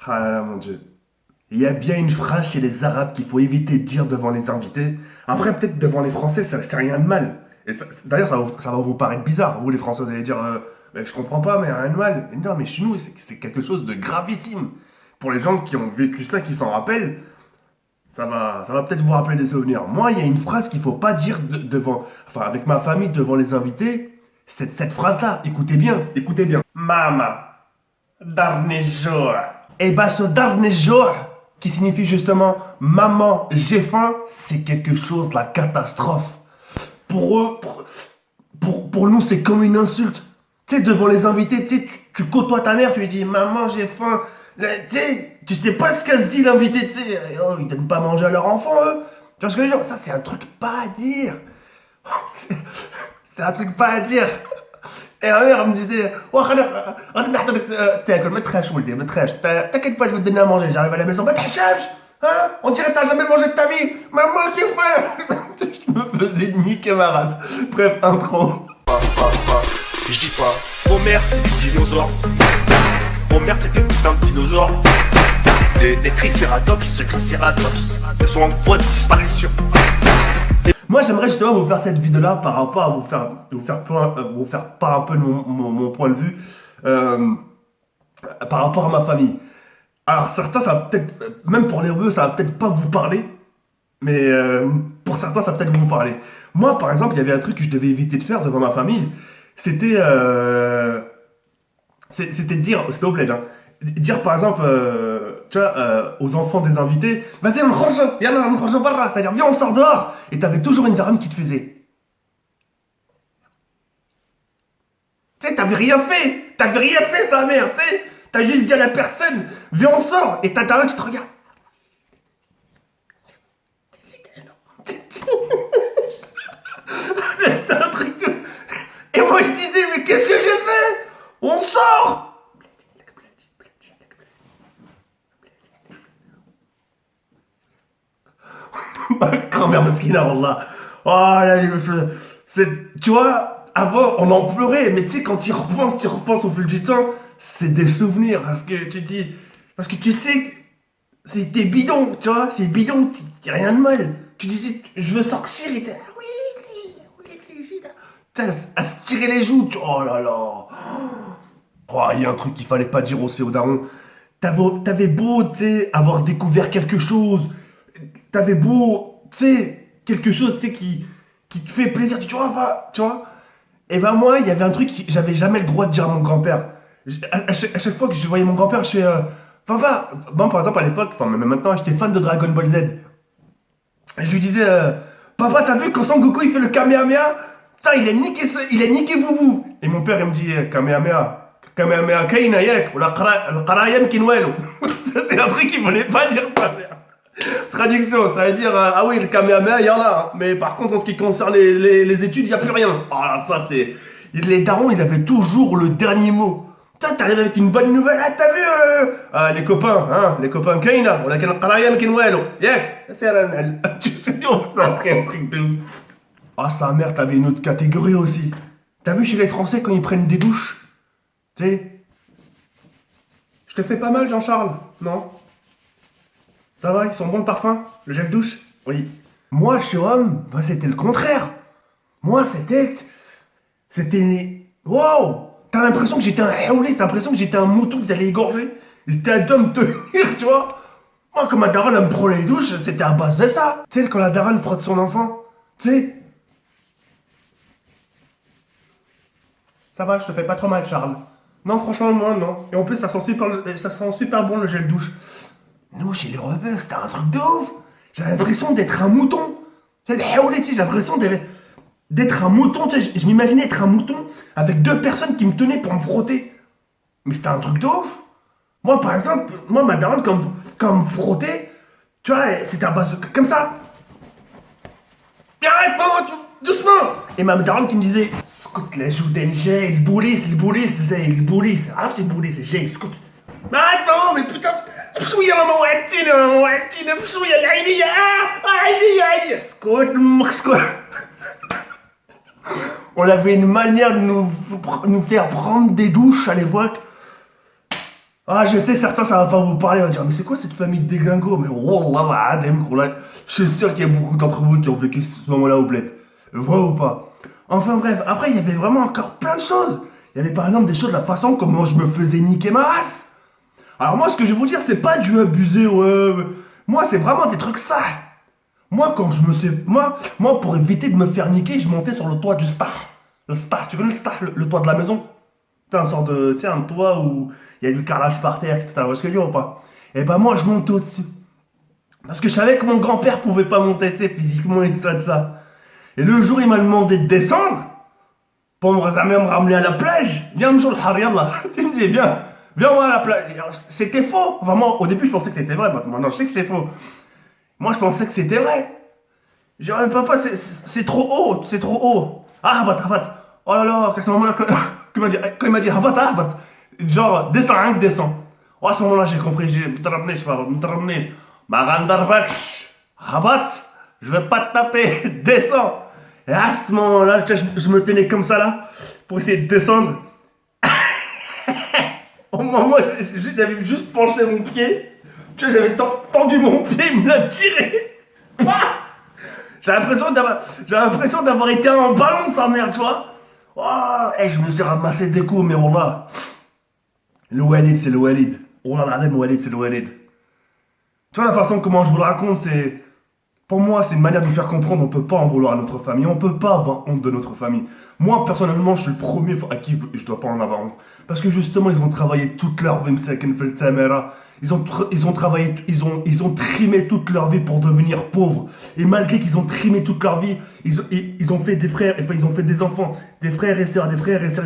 Ah là là, mon Dieu. Il y a bien une phrase chez les Arabes qu'il faut éviter de dire devant les invités. Après, peut-être devant les Français, ça c'est rien de mal. Et d'ailleurs, ça va vous paraître bizarre. Vous, les Français, vous allez dire, mais je comprends pas, mais rien de mal. Mais non, mais chez nous, c'est quelque chose de gravissime. Pour les gens qui ont vécu ça, qui s'en rappellent, ça va peut-être vous rappeler des souvenirs. Moi, il y a une phrase qu'il faut pas dire devant, enfin, avec ma famille, devant les invités. Cette phrase-là, écoutez bien, écoutez bien. Mama, dernier jour. Et bah, ce dernier jour, qui signifie justement maman, j'ai faim, c'est quelque chose, la catastrophe. Pour eux, pour nous, c'est comme une insulte. Tu sais, devant les invités, tu côtoies ta mère, tu lui dis maman, j'ai faim. Tu sais pas ce qu'elle se dit, l'invité, tu sais. Oh, ils donnent pas à manger à leur enfant, eux. Tu vois ce que je veux dire? Ça, c'est un truc pas à dire. C'est un truc pas à dire. Et ma mère me disait, oh, t'es ما تخافش ولدي ما تخافش t'inquiète pas je vais te donner à manger j'arrive à la maison ما تحشمش hein on dirait que t'as jamais mangé de ta vie maman qui fait je me faisais niquer ma race bref intro Je dis pas, vos mères c'est des dinosaures. Vos mères c'est des putains de dinosaures. Des tricératops, elles sont en voie de disparition. moi j'aimerais justement vous faire cette vidéo là par rapport à vous faire part un peu de mon point de vue euh, par rapport à ma famille. Alors certains ça va peut-être même pour les rebeux ça va peut-être pas vous parler. Mais pour certains, ça va peut-être vous parler. Moi, par exemple, il y avait un truc que je devais éviter de faire devant ma famille. C'était c'était de dire, c'était au bled, hein. Dire par exemple, tu vois, aux enfants des invités, vas-y, on range, yalla, on range barra, c'est-à-dire, viens, on sort dehors. Et t'avais toujours une daronne qui te faisait. Tu sais, t'avais rien fait, sa mère, tu sais. T'as juste dit à la personne, viens, on sort. Et ta daronne qui te regarde. C'est un truc de... Et moi, je disais, mais qu'est-ce que j'ai fait? On sort. Ma grand-mère Maskina, Wallah. Oh là, tu vois, avant, on en pleurait, mais tu sais, quand tu repenses au fil du temps, c'est des souvenirs, parce que tu dis, parce que tu sais, que c'était bidon, tu vois, c'est bidon, y a rien de mal. Tu disais, je veux sortir, et t'es, ah oui, oui, putain, à se tirer les joues, oh là là. Oh, il y a un truc qu'il fallait pas dire aussi au daron. T'avais beau, tu sais, avoir découvert quelque chose. T'avais beau, tu sais, quelque chose, tu sais, qui te fait plaisir. Tu vois, bah, tu vois. Et ben moi, il y avait un truc que j'avais jamais le droit de dire à mon grand-père. À chaque fois que je voyais mon grand-père, je fais... papa, bon, par exemple, à l'époque, enfin, même maintenant, j'étais fan de Dragon Ball Z. Et je lui disais, papa, t'as vu quand Son Goku, il fait le Kamehameha? Ça, il a niqué Boubou. Et mon père, il me dit, Kamehameha. Kamehameha Kaina Yak, ou la Qarayam Kinwelo. Ça, c'est un truc qu'il fallait pas dire, ma mère. Traduction, ça veut dire, ah oui, le Kamehameha, il y en a. Hein. Mais par contre, en ce qui concerne les études, il n'y a plus rien. Oh là, ça, c'est. Les darons, ils avaient toujours le dernier mot. Putain, t'arrives avec une bonne nouvelle. Ah, t'as vu les copains, hein, les copains Kaina, ou la Qarayam Kinwelo. Yak, c'est un. Tu sais, c'est un truc de ouf. Ah, sa mère, t'avais une autre catégorie aussi. T'as vu chez les Français quand ils prennent des douches? Tu sais, je te fais pas mal, Jean-Charles? Non? Ça va, ils sont bons le parfum? Le gel douche? Oui. Moi, chez homme, bah, c'était le contraire. Moi, c'était. Wow! T'as l'impression que j'étais un héolé, t'as l'impression que j'étais un mouton qu'ils allaient égorger. C'était à deux me tenir, tu vois? Moi, quand ma daronne elle me prend les douches, c'était à base de ça. Tu sais, quand la daronne frotte son enfant, tu sais, ça va, je te fais pas trop mal, Charles. Non, franchement, moi, non. Et en plus, ça sent super bon le gel douche. Nous, chez les rebeux, c'était un truc de ouf. J'avais l'impression d'être un mouton. Les héolés, tu sais, j'ai l'impression d'être un mouton. Tu sais, je m'imaginais être un mouton avec deux personnes qui me tenaient pour me frotter. Mais c'était un truc de ouf. Moi, par exemple, moi, ma daronne, quand elle me frottait, tu vois, c'était à base de... Comme ça. Arrête, maman, doucement. Et ma daronne qui me disait, écoute, la joue d'NG, le boulis, c'est le boulis. Arrête le boulis, c'est G, écoute. Mais arrête, maman, mais putain. بشويه ماما وعدتينا بشويه العينيه عينيه اسكت. On avait une manière de nous faire prendre des douches à l'époque. Ah, je sais, certains, ça va pas vous parler. On va dire, mais c'est quoi cette famille de déglingo? Mais wallah, adem, je suis sûr qu'il y a beaucoup d'entre vous qui ont vécu ce moment-là au bled. Vrai ou pas? Enfin bref, après, il y avait vraiment encore plein de choses. Il y avait par exemple des choses, la façon comment je me faisais niquer ma race. Alors moi, ce que je vais vous dire, c'est pas du abusé, ouais. Moi, c'est vraiment des trucs ça. Moi, quand je me suis... Moi, pour éviter de me faire niquer, je montais sur le toit du star. Le star, tu connais le star, le toit de la maison? C'est un sort de... Tu sais, un toit où il y a du carrelage par terre, etc. Vous voyez ce que je veux dire ou pas? Et ben moi, je montais au-dessus. Parce que je savais que mon grand-père pouvait pas monter, tu sais, physiquement et tout ça, de ça. Et le jour, il m'a demandé de descendre pour me ramener à la plage. Viens, me le haria là. Tu me dis, viens, moi à la plage. C'était faux. Vraiment, au début, je pensais que c'était vrai. Maintenant, je sais que c'est faux. Moi, je pensais que c'était vrai. J'ai dit, papa, c'est trop haut, c'est trop haut. Ah, Habat. Oh là là, à ce moment-là, quand il m'a dit, Habat. Genre, descends, hein, descends. Oh, à ce moment-là, j'ai compris, j'ai m'trabnich. Marandarbaksh. Habat, je vais pas te taper, descends. Et à ce moment-là, je me tenais comme ça là, pour essayer de descendre. Au moment, j'avais juste penché mon pied. Tu vois, j'avais tendu mon pied, il me l'a tiré. Pah. J'ai l'impression d'avoir été un ballon de sa mère, tu vois. Oh, et je me suis ramassé des coups, mais voilà. Le Walid, c'est le Walid. Oh là là, le Walid, c'est le Walid. Tu vois, la façon comment je vous le raconte, c'est. Pour moi, c'est une manière de nous faire comprendre, on peut pas en vouloir à notre famille, on peut pas avoir honte de notre famille. Moi, personnellement, je suis le premier à qui je dois pas en avoir honte. Parce que justement, ils ont travaillé toute leur vie, ils ont travaillé, ils ont trimé toute leur vie pour devenir pauvres. Et malgré qu'ils ont trimé toute leur vie, ils ont fait des frères, enfin, ils ont fait des enfants, des frères et sœurs, ils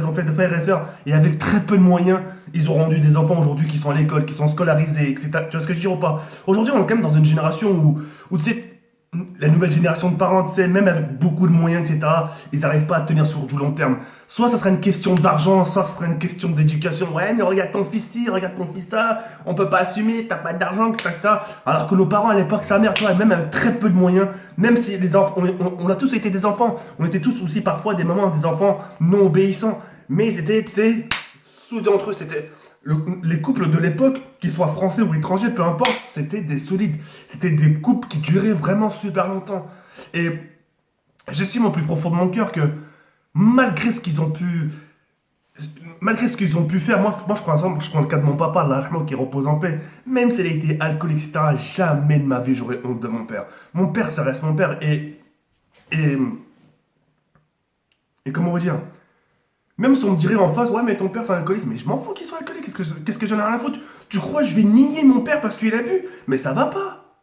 ont fait des frères et sœurs. Et avec très peu de moyens, ils ont rendu des enfants aujourd'hui qui sont à l'école, qui sont scolarisés, etc. Tu vois ce que je veux dire ou pas? Aujourd'hui, on est quand même dans une génération où tu sais, la nouvelle génération de parents, tu sais, même avec beaucoup de moyens, etc., ils n'arrivent pas à tenir sur du long terme. Soit ça serait une question d'argent, soit ça serait une question d'éducation. Ouais, mais regarde ton fils ci, regarde ton fils ça, on peut pas assumer, t'as pas d'argent, etc. Alors que nos parents à l'époque, sa mère, tu vois, même avec très peu de moyens, même si les enfants, on a tous été des enfants, on était tous aussi parfois des mamans, des enfants non obéissants, mais c'était, tu sais, soudés entre eux, c'était les couples de l'époque, qu'ils soient français ou étrangers, peu importe, c'était des solides. C'était des couples qui duraient vraiment super longtemps. Et j'estime au plus profond de mon cœur que malgré ce qu'ils ont pu, malgré ce qu'ils ont pu faire, moi je prends exemple, je prends le cas de mon papa, là, qui repose en paix. Même s'il a été alcoolique, etc., jamais de ma vie j'aurais honte de mon père. Mon père, ça reste mon père. Et, et comment vous dire? Même si on me dirait en face, ouais, mais ton père c'est un alcoolique, mais je m'en fous qu'il soit alcoolique, qu'est-ce que j'en ai rien à foutre? Tu crois que je vais nier mon père parce qu'il a bu? Mais ça va pas.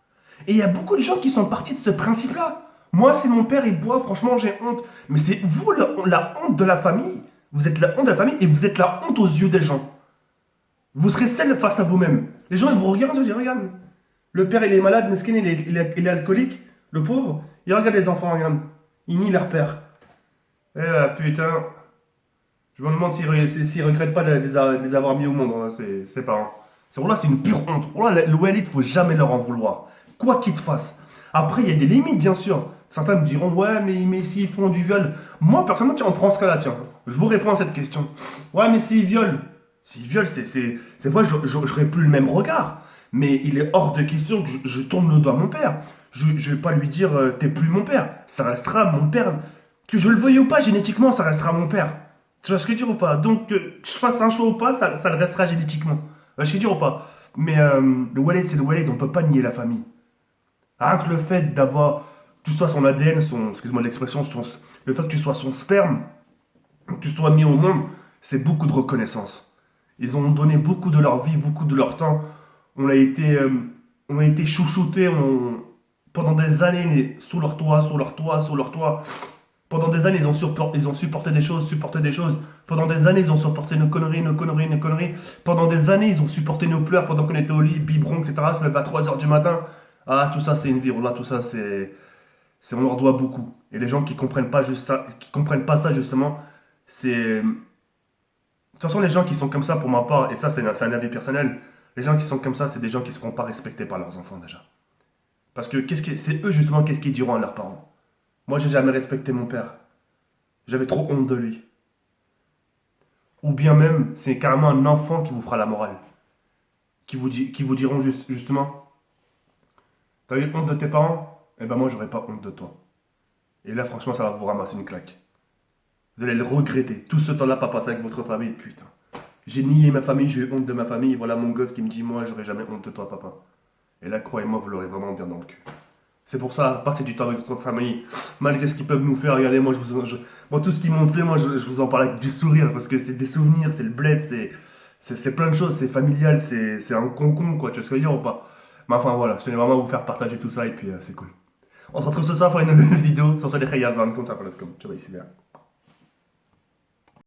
Et il y a beaucoup de gens qui sont partis de ce principe-là. Moi, si mon père il boit, franchement, j'ai honte. Mais c'est vous la honte de la famille. Vous êtes la honte de la famille et vous êtes la honte aux yeux des gens. Vous serez seul face à vous-même. Les gens, ils vous regardent, ils disent, regarde, le père il est malade, Meskin il est alcoolique, le pauvre. Il regarde les enfants, regarde. Il nie leur père. Eh là, putain. Je me demande s'il regrette pas de les avoir mis au monde, hein, ses parents. Là, c'est une pure honte. Là, le Walid, faut jamais leur en vouloir. Quoi qu'ils te fassent. Après, il y a des limites, bien sûr. Certains me diront, ouais, mais s'ils font du viol. Moi, personnellement, tiens, on prend ce cas-là, tiens. Je vous réponds à cette question. Ouais, mais s'ils violent. S'ils violent, c'est vrai, j'aurais plus le même regard. Mais il est hors de question que je tourne le doigt à mon père. Je vais pas lui dire, t'es plus mon père. Ça restera mon père. Que je le veuille ou pas, génétiquement, ça restera mon père. Tu vois ce que je veux dire ou pas? Donc, que je fasse un choix ou pas, ça le restera génétiquement. Tu vois ce que je veux dire ou pas? Mais le Walid, c'est le Walid, on peut pas nier la famille. Rien que le fait d'avoir, que tu sois son ADN, excuse-moi l'expression, le fait que tu sois son sperme, que tu sois mis au monde, c'est beaucoup de reconnaissance. Ils ont donné beaucoup de leur vie, beaucoup de leur temps. On a été chouchoutés pendant des années sous leur toit, sous leur toit, sous leur toit. Pendant des années, ils ont supporté des choses, supporté des choses. Pendant des années, ils ont supporté nos conneries, nos conneries, nos conneries. Pendant des années, ils ont supporté nos pleurs pendant qu'on était au lit, biberon, etc. Se lever à 3 h du matin. Ah, tout ça, c'est une vie. Là, tout ça, on leur doit beaucoup. Et les gens qui comprennent pas juste ça, qui comprennent pas ça, justement, c'est. De toute façon, les gens qui sont comme ça, pour ma part, et ça, c'est un avis personnel, les gens qui sont comme ça, c'est des gens qui ne seront pas respectés par leurs enfants, déjà. Parce que c'est eux, justement, qu'est-ce qu'ils diront à leurs parents? Moi, j'ai jamais respecté mon père. J'avais trop honte de lui. Ou bien même, c'est carrément un enfant qui vous fera la morale. qui vous diront justement, t'as eu honte de tes parents? Eh ben moi, j'aurais pas honte de toi. Et là, franchement, ça va vous ramasser une claque. Vous allez le regretter. Tout ce temps-là, pas passé avec votre famille, putain. J'ai nié ma famille, j'ai eu honte de ma famille. Voilà mon gosse qui me dit, moi, j'aurais jamais honte de toi, papa. Et là, croyez-moi, vous l'aurez vraiment bien dans le cul. C'est pour ça, passez du temps avec votre famille, malgré ce qu'ils peuvent nous faire. Regardez, moi tout ce qu'ils m'ont fait, moi, je vous en parle avec du sourire, parce que c'est des souvenirs, c'est le bled, c'est plein de choses, c'est familial, c'est un concon, quoi, tu vois ce que je veux dire ou pas? Mais enfin, voilà, je tenais vraiment à vous faire partager tout ça, et puis c'est cool. On se retrouve ce soir pour une nouvelle vidéo. Sur ce, les gars, comme ça, tu vois, ici, là.